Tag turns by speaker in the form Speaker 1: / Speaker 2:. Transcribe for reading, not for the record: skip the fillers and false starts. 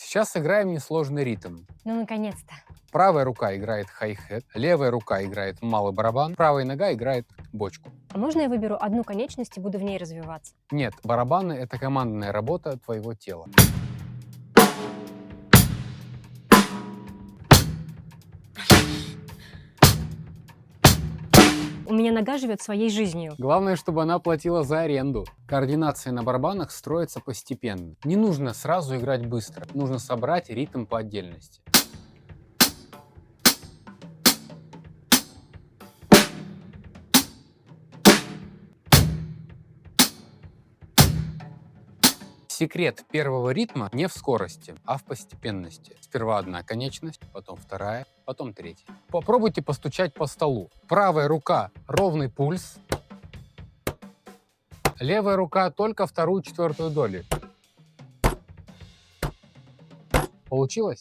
Speaker 1: Сейчас сыграем несложный ритм.
Speaker 2: Ну, наконец-то.
Speaker 1: Правая рука играет хай-хет, левая рука играет малый барабан, правая нога играет бочку.
Speaker 2: А можно я выберу одну конечность и буду в ней развиваться?
Speaker 1: Нет, барабаны — это командная работа твоего тела.
Speaker 2: У меня нога живет своей жизнью.
Speaker 1: Главное, чтобы она платила за аренду. Координация на барабанах строится постепенно. Не нужно сразу играть быстро, нужно собрать ритм по отдельности. Секрет первого ритма не в скорости, а в постепенности. Сперва одна конечность, потом вторая, потом третья. Попробуйте постучать по столу. Правая рука — ровный пульс. Левая рука только вторую, четвертую доли. Получилось?